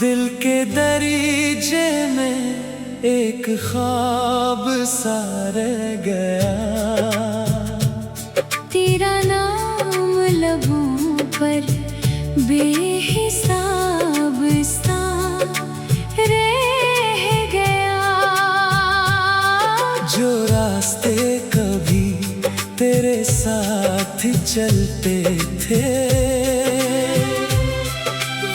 दिल के दरीचे में एक ख्वाब सा रह गया, तेरा नाम लबों पर बेहिसाब सा रह गया। जो रास्ते कभी तेरे साथ चलते थे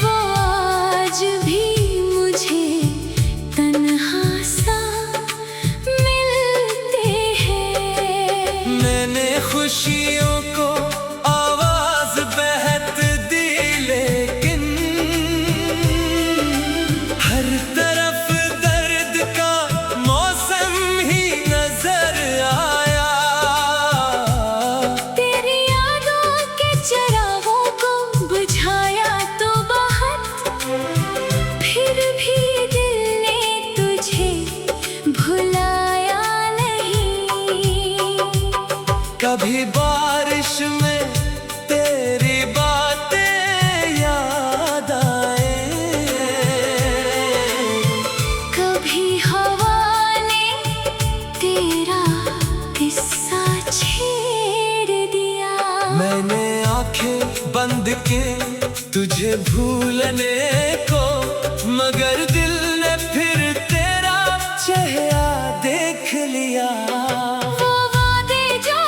वो आज भी मुझे तन्हा सा मिलते हैं। मैंने खुशियों को आवाज बहत दी, लेकिन हर तरफ दर्द का मौसम ही नजर आया। तेरी यादों के चिरागों को बुझाया तो बहुत, फिर भी दिल ने तुझे भुलाया नहीं। कभी बारिश में तेरी बातें याद आए, कभी हवा ने तेरा किस्सा छेड़ दिया। मैंने आंखें बंद के तुझे भूलने को, मगर दिल ने फिर तेरा चेहरा देख लिया। वो वादे जो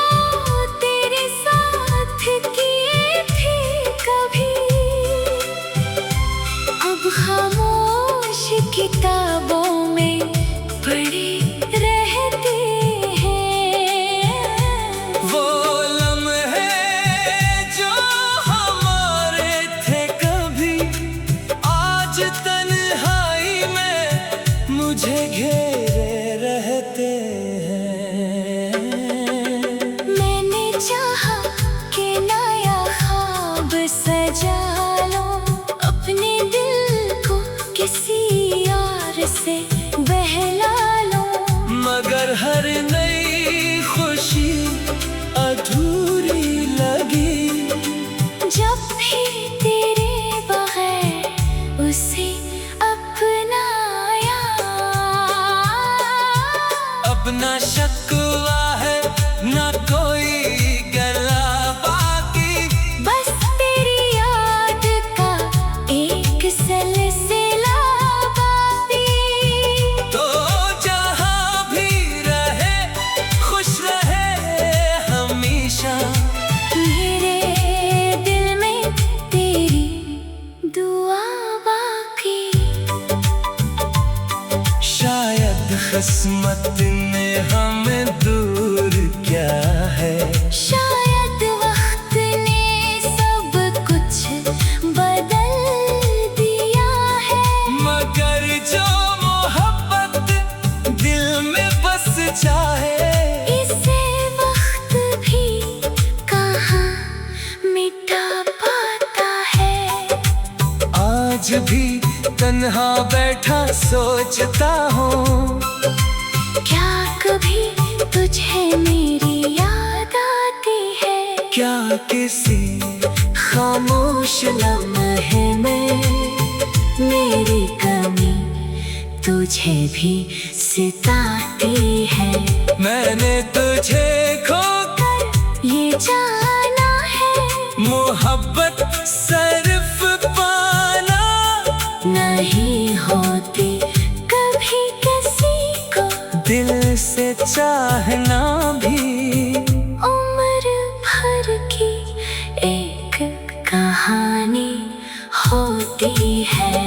तेरे साथ किए थे कभी, अब खामोश किताबों में पढ़े रहते हैं। वो लम्हे जो हमारे थे कभी, आज तन्हाई में मुझे घेरे रहते हैं। मैंने चाहा कि नया ख्वाब सजा लो, अपने दिल को किसी और से बहला लो। मगर हर नई खुशी अधूरी लगी, जब भी तेरे बगैर उसे अपनाया। अब ना शक्वा है ना कोई गला बाकी, बस तेरी याद का एक सिलसिला बाकी। तो जहाँ भी रहे खुश रहे हमेशा। मेरे दिल में तेरी दुआ बाकी। शायद किस्मत ने हमें दूर क्या है, शायद वक्त ने सब कुछ बदल दिया है। मगर जो मोहब्बत दिल में बस जाए, इसे वक्त भी कहाँ मिटा पाता है। आज भी तन्हा बैठा सोचता हूँ, क्या कभी तुझे मेरी याद आती है? क्या किसी खामोश लम्हे में मेरी कमी तुझे भी सताती है। मैंने तुझे खोकर ये जाना है मोहब्बत सिर्फ पाना नहीं होती कभी किसी को, दिल से चाहना भी उम्र भर की एक कहानी होती है।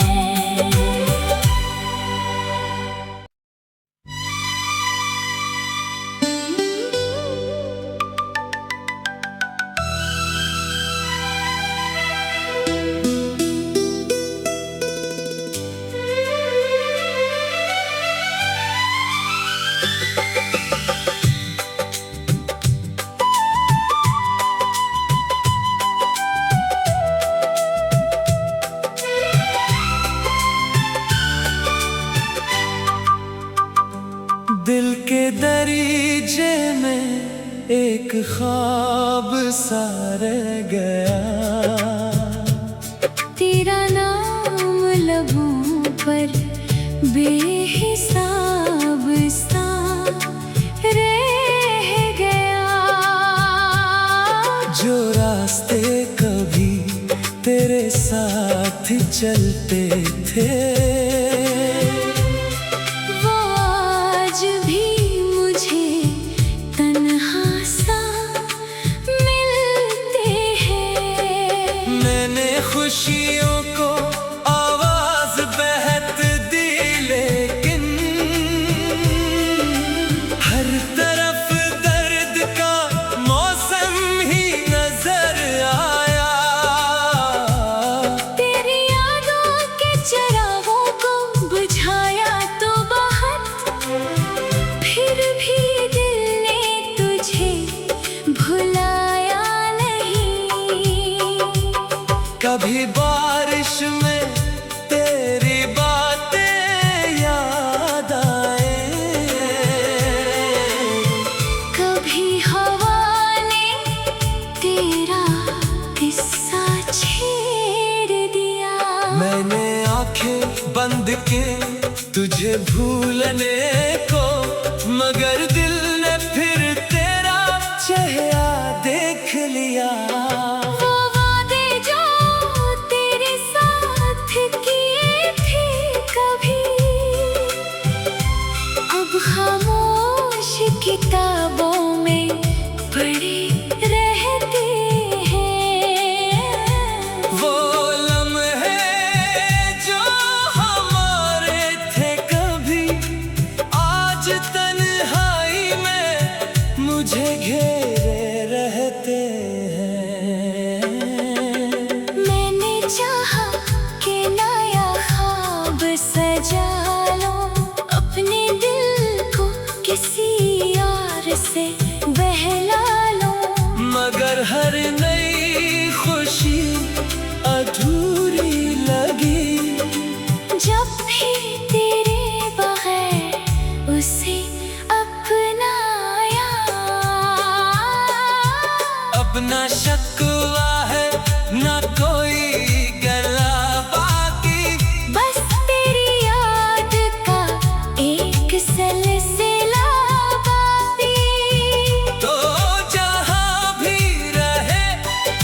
दिल के दरीचे में एक ख्वाब सा रह गया, तेरा नाम लबों पर बेहिसाब सा रह गया। जो रास्ते कभी तेरे साथ चलते थे वो आज भी मुझे तन्हा सा मिलते हैं। मैंने खुशियों को आवाज बहत दी, लेकिन हर तरफ दर्द का मौसम ही नजर आया। तेरी यादों के चिरागों को बुझाया तो बहुत, फिर भी दिल ने तुझे भुलाया नहीं। कभी बारिश में तेरी बातें याद आए, कभी हवा ने तेरा किस्सा छेड़ दिया। मैंने आंखें बंद की तुझे भूलने को, मगर दिल ने फिर तेरा चेहरा देख लिया। वो वादे जो तेरे साथ किए थे कभी, अब खामोश किताबों में पढ़े रहते हैं। वो लम्हे जो हमारे थे कभी, आज तन्हाई में मुझे घेरे रहते हैं। मैंने चाहा कि नया ख्वाब सजा लो, अपने दिल को किसी और से बहला लो। मगर हर नई खुशी अधूरी लगी, जब भी तेरे बगैर उसे अपनाया। अपना शिकवा है ना कोई गला बाकी, बस तेरी याद का एक सिलसिला बाकी। तो जहाँ भी रहे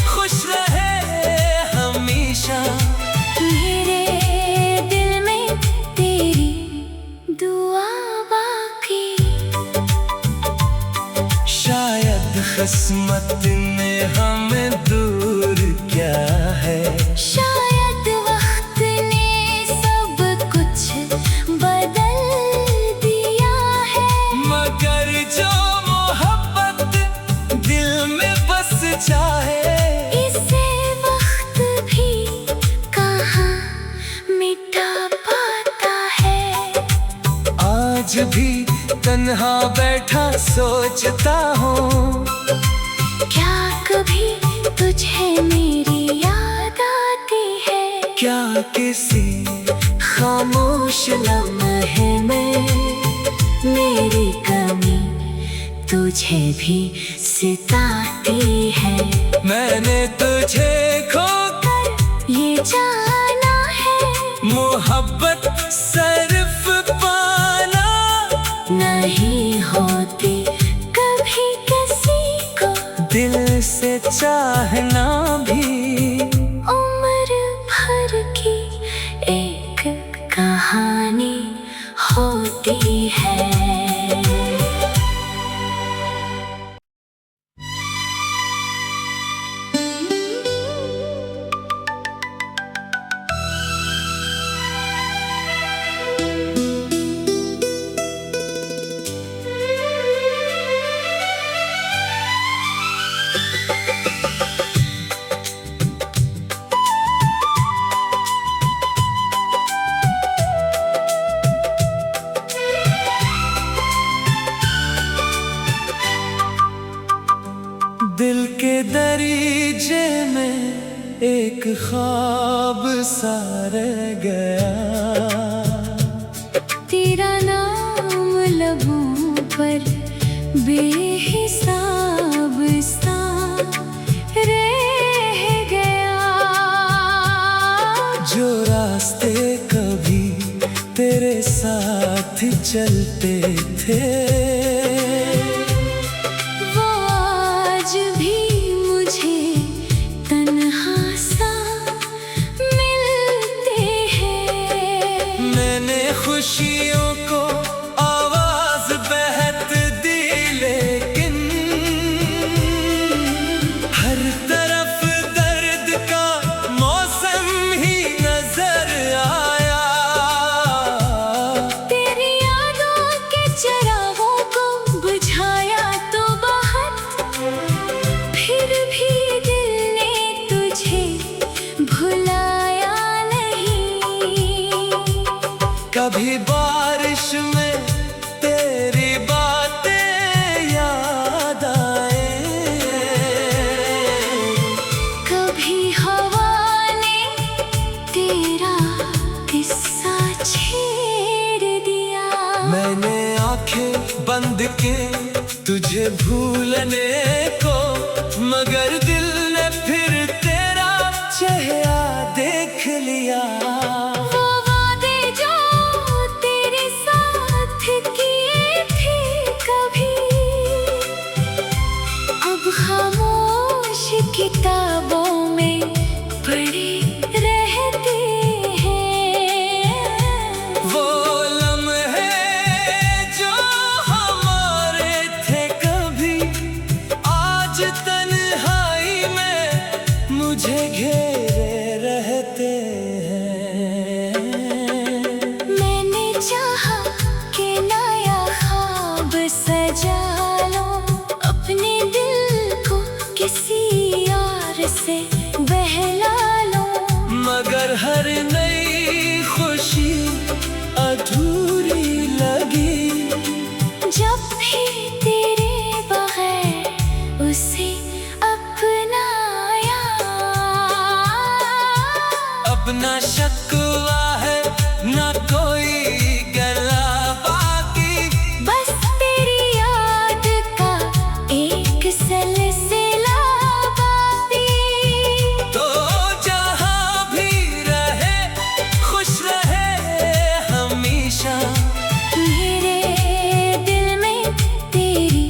खुश रहे हमेशा। मेरे दिल में तेरी दुआ बाकी। शायद किस्मत ने हमें दूर क्या है, शायद वक्त ने सब कुछ बदल दिया है। मगर जो मोहब्बत दिल में बस जाए, इसे वक्त भी कहाँ मिटा पाता है। आज भी तन्हा बैठा सोचता हूँ, क्या कभी तुझे मेरी याद आती है? क्या किसी खामोश लम्हे में मेरी कमी तुझे भी सताती है? मैंने तुझे खोकर ये जाना है मोहब्बत सिर्फ पाना नहीं होती कभी किसी को, दिल से चाहना भी उम्र भर की एक कहानी होती है। दिल के दरीजे में एक ख्वाब सा रह गया। तेरा नाम लबों पर बेहिसाब सा रह गया। जो रास्ते कभी साथ चलते थे। वो आज भी मुझे तन्हा सा मिलते हैं। मैंने खुशियों को आवाज बहत दी, लेकिन हर तरफ दर्द का मौसम ही नजर आया। तेरी यादों के चिरागों को बुझाया तो बहुत, फिर भी दिल ने तुझे भुलाया नहीं। कभी बारिश में तेरी बातें याद आए, कभी हवा ने तेरा किस्सा छेड़ दिया। मैंने आंखें बंद के तुझे भूलने को, मगर दिल ने फिर तेरा चेहरा देख लिया। वो वादे जो तेरे साथ किए थे कभी, अब खामोश किताबों में पढ़े रहते हैं। वो लम्हे जो हमारे थे कभी, आज तन्हाई में मुझे घेरे रहते हैं। मैंने चाहा कि नया ख्वाब सजा लो, अपने दिल को किसी और से बहला लो। मगर हर नई खुशी अधूरी लगी, जब भी तेरे बगैर उसे अपनाया। अब ना शकवा है ना कोई गला बाकी, बस तेरी याद का एक सिलसिला बाकी। तो जहाँ भी रहे खुश रहे हमेशा। मेरे दिल में तेरी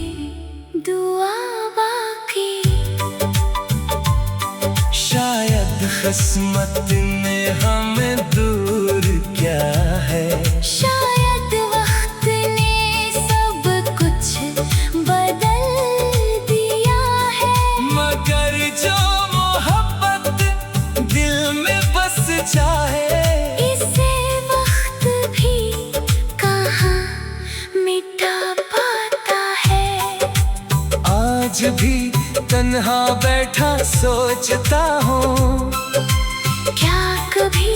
दुआ बाकी। शायद किस्मत ने हमें दूर क्या है, शायद वक्त ने सब कुछ बदल दिया है। मगर जो मोहब्बत दिल में बस जाए, इसे वक्त भी कहाँ मिटा पाता है। आज भी तन्हा बैठा सोचता हूँ, क्या कभी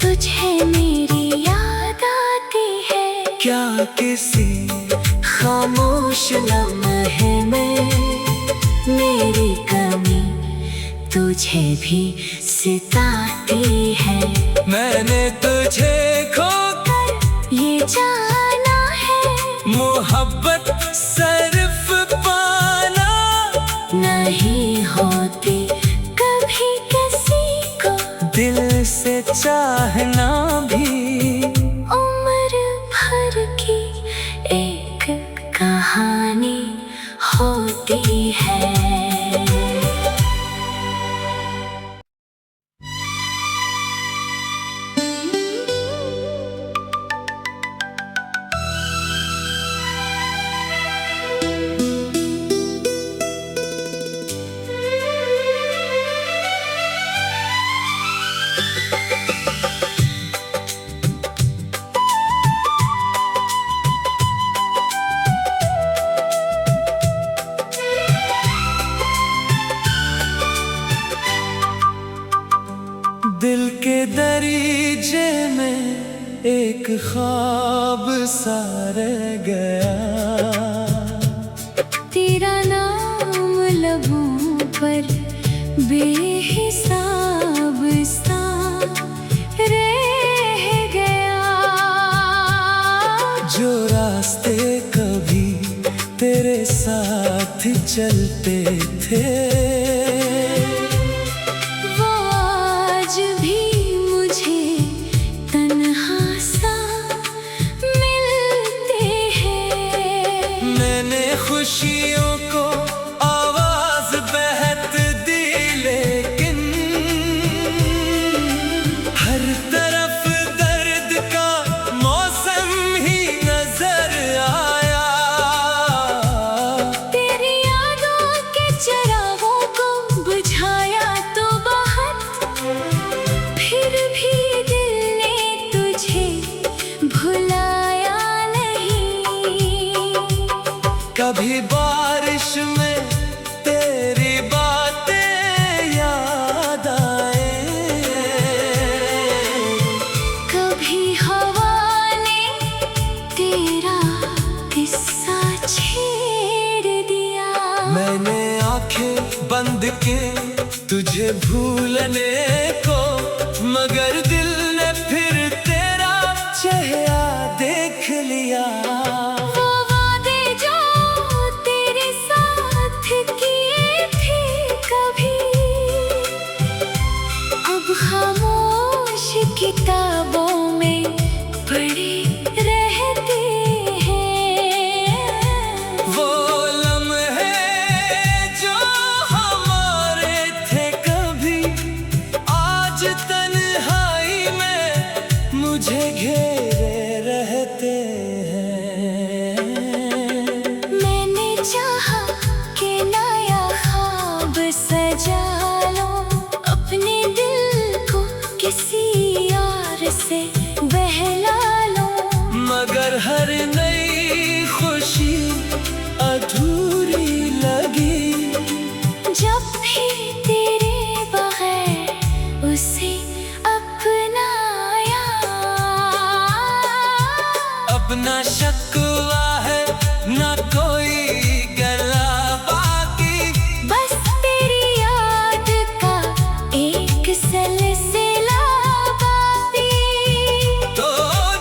तुझे मेरी याद आती है? क्या किसी खामोश लम्हे में मेरी कमी तुझे भी सताती है? मैंने तुझे खोकर ये जाना है, मोहब्बत सिर्फ पाना नहीं होती कभी किसी को दिल से चाहना भी। उम्र भर की एक कहानी होती है। दिल के दरीजे में एक ख्वाब सा रह गया, तेरा नाम लबों पर बेहिसाब सा रह गया। जो रास्ते कभी तेरे साथ चलते थे, वो आज भी मुझे तन्हा सा कभी बारिश में तेरी बातें याद आए, कभी हवा ने तेरा किस्सा छेड़ दिया। मैंने आंखें बंद की तुझे भूलने को, मगर दिल ने फिर तेरा चेहरा देख लिया। वो वादे जो तेरे साथ किए थे कभी, अब खामोश किताबों में पढ़े रहते हैं। वो लम्हे जो हमारे थे कभी, आज तन्हाई में मुझे घेरे रहते हैं। मैंने चाहा कि नया ख्वाब सजा लो, अपने दिल को किसी और से बहला लो, मगर हर नई खुशी अधूरी लगी। जब भी तेरे बगैर उसे अपनाया। अपना शिकवा है ना कोई गला बाकी, बस तेरी याद का एक सिलसिला बाकी। तो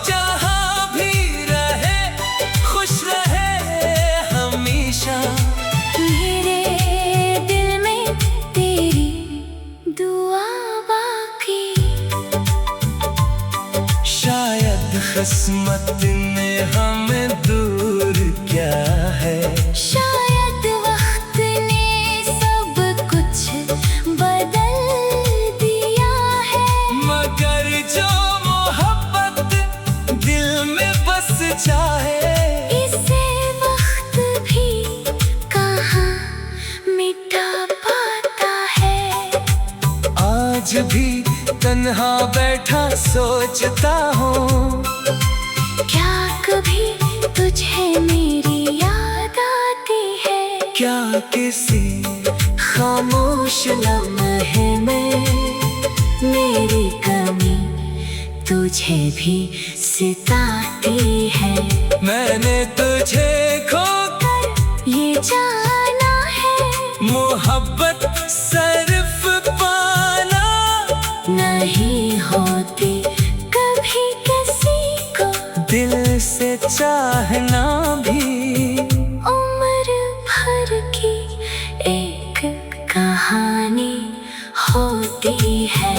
जहाँ भी रहे खुश रहे हमेशा, मेरे दिल में तेरी दुआ बाकी। शायद किस्मत ने हमें दूर क्या है, शायद वक्त ने सब कुछ बदल दिया है, मगर जो मोहब्बत दिल में बस जाए, इसे वक्त भी कहाँ मिटा पाता है। आज भी तन्हा बैठा सोचता हूँ, क्या कभी तुझे मेरी याद आती है? क्या किसी खामोश लम्हे में मेरी कमी तुझे भी सिताती है। मैंने तुझे खोकर ये जाना है, मोहब्बत सिर्फ पाना नहीं होती कभी किसी को दिल से चाहना भी। उम्र भर की एक कहानी होती है।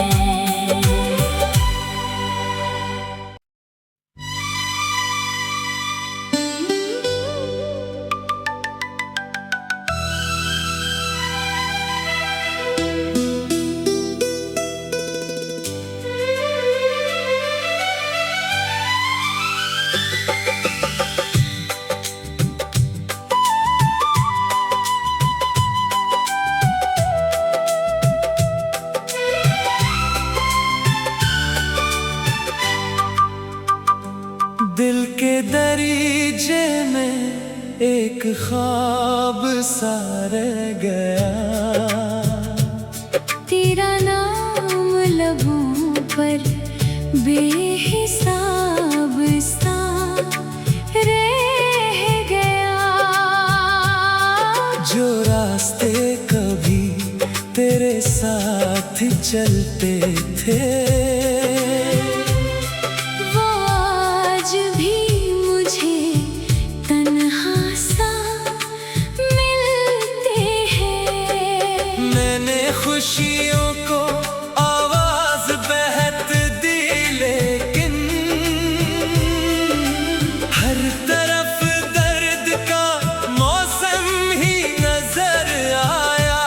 दिल के दरीचे में एक ख्वाब सा रह गया, तेरा नाम लबों पर बेहिसाब सा रह गया। जो रास्ते कभी तेरे साथ चलते थे, वो आज भी मुझे तन्हा सा मिलते हैं। मैंने खुशियों को आवाज बहत दी, लेकिन हर तरफ दर्द का मौसम ही नजर आया।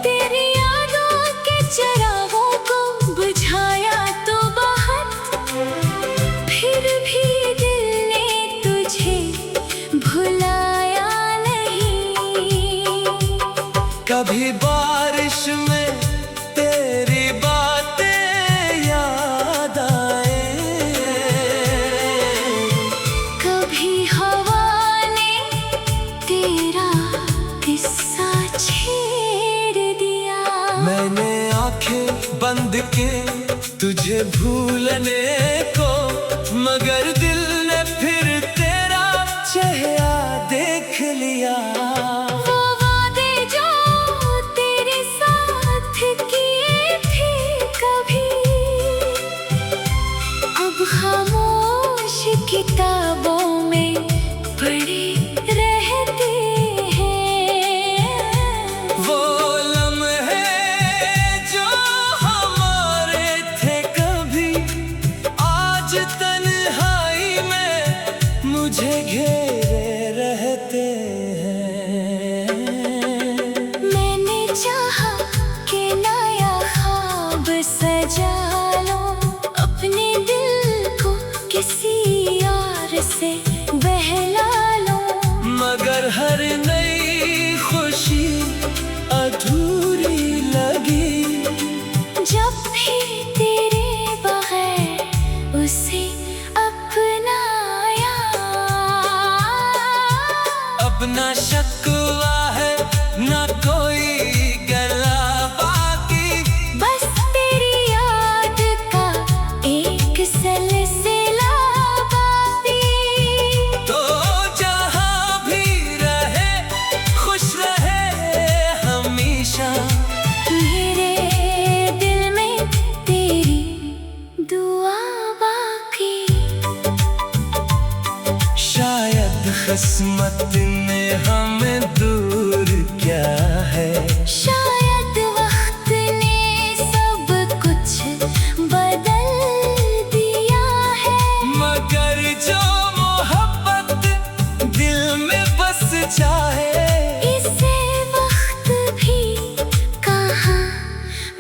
तेरी यादों के चिरागों को बुझाया तो बहुत, फिर भी दिल ने तुझे भुलाया नहीं। कभी बारिश में तेरी बातें याद आए, कभी हवा ने के तुझे भूलने को, मगर दिल ने फिर तेरा चेहरा देख लिया। वो वादे जो तेरे साथ किए थे कभी, अब खामोश किताबों में पढ़े रहते हैं। वो लम्हे जो हमारे थे कभी, आज तन्हाई में मुझे घेरे रहते हैं। मैंने चाहा कि नया ख्वाब सजा लो, अपने दिल को किसी और से बहला लो, मगर हर नई खुशी अधूरी लगी जब भी तेरे बगैर उसे अपनाया। अपना शिकवा है ना कोई गला बाकी, बस तेरी याद का एक सिलसिला बाकी। तो जहाँ भी रहे खुश रहे हमेशा, मेरे दिल में तेरी दुआ बाकी। शायद किस्मत ने हमें दूर क्या है, शायद वक्त ने सब कुछ बदल दिया है, मगर जो मोहब्बत दिल में बस जाए, इसे वक्त भी कहाँ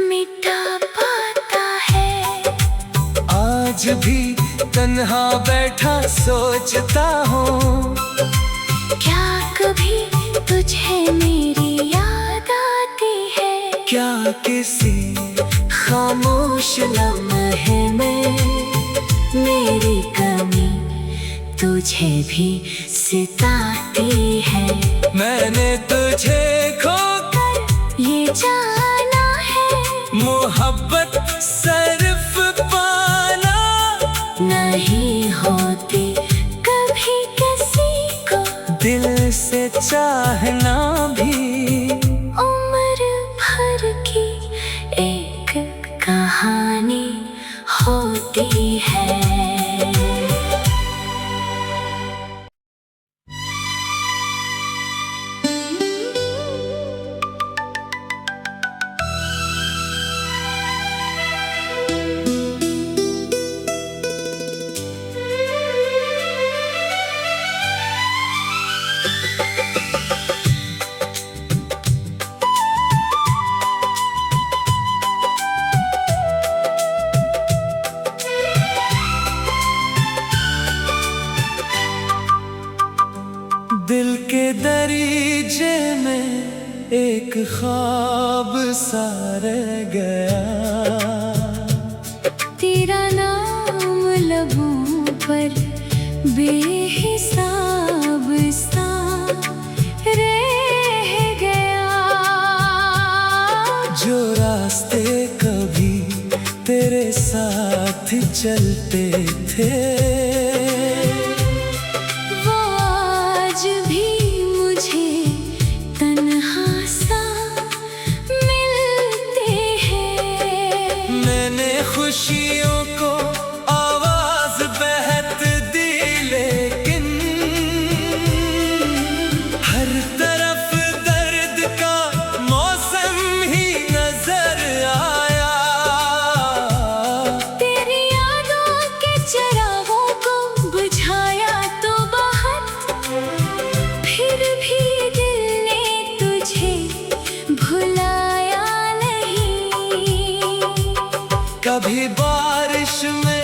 मिटा पाता है। आज भी तन्हा बैठा सोचता हूँ, क्या कभी तुझे मेरी याद आती है? क्या किसी खामोश लम्हे में मेरी कमी तुझे भी सताती है। मैंने तुझे खोकर ये जाना है, मोहब्बत सिर्फ पाना नहीं होती कभी किसी को दिल से चाहना भी। उम्र भर की एक कहानी होती है। दिल के दरीचे में एक ख्वाब सा रह गया, तेरा नाम लबों पर बेहिसाब सा रह गया। जो रास्ते कभी तेरे साथ चलते थे, वो आज भी मुझे तन्हा सा मिलते हैं। मैंने खुशियों को आवाज बहत दी, लेकिन हर तरफ दर्द का मौसम ही नजर आया। तेरी यादों के चिरागों को बुझाया तो बहुत, फिर भी दिल ने तुझे भुलाया नहीं। कभी बारिश में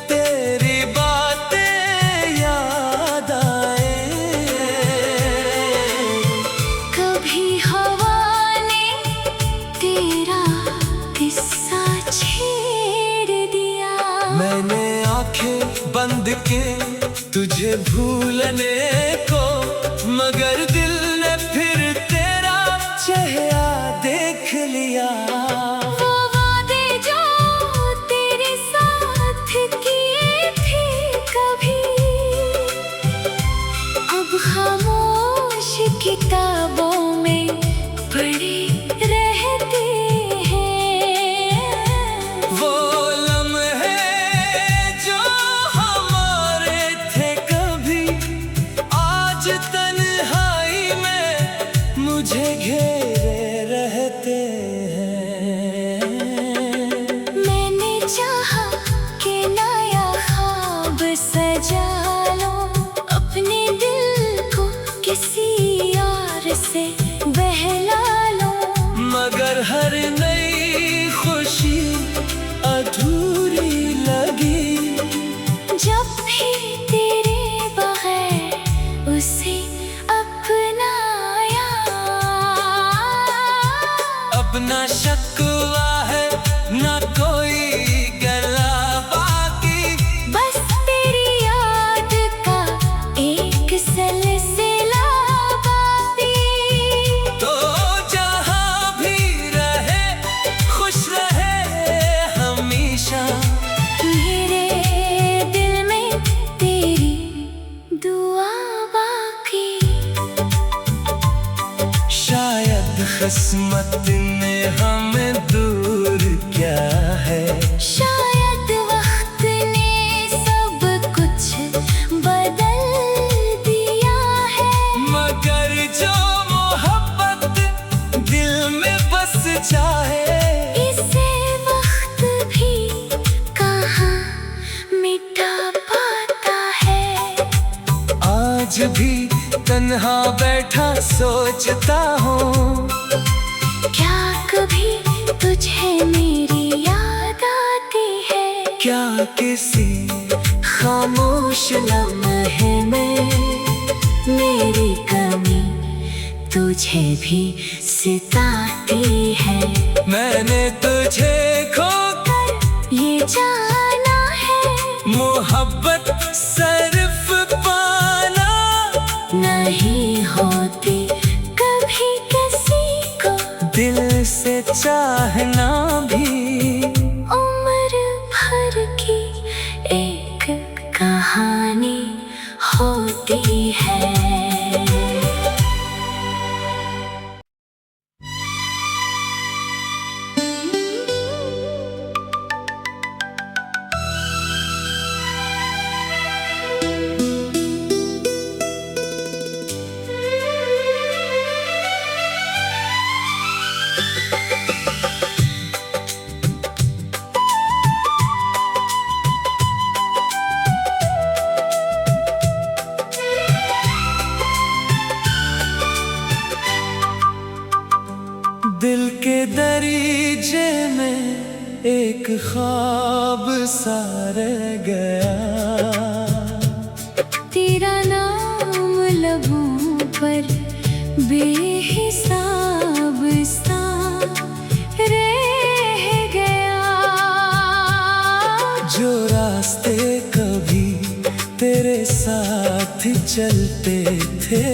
तेरी बातें याद आए, कभी हवा ने तेरा किस्सा छेड़ दिया। मैंने आंखें बंद के तुझे भूलने को, मगर दिल ने फिर तेरा चेहरा देख लिया। वो वादे जो आज भी तन्हा बैठा सोचता हूँ, क्या कभी तुझे मेरी याद आती है? क्या किसी खामोश लम्हे में मेरी कमी तुझे भी सताती है? मैंने तुझे खोकर ये जाना है, मोहब्बत सिर्फ पाना नहीं होती कभी किसी को दिल से चाहना भी। उम्र भर की एक कहानी होती है। दिल के दरीचे में एक ख्वाब सा रह गया, तेरा नाम लबों पर बेहिसाब सा रह गया। जो रास्ते कभी तेरे साथ चलते थे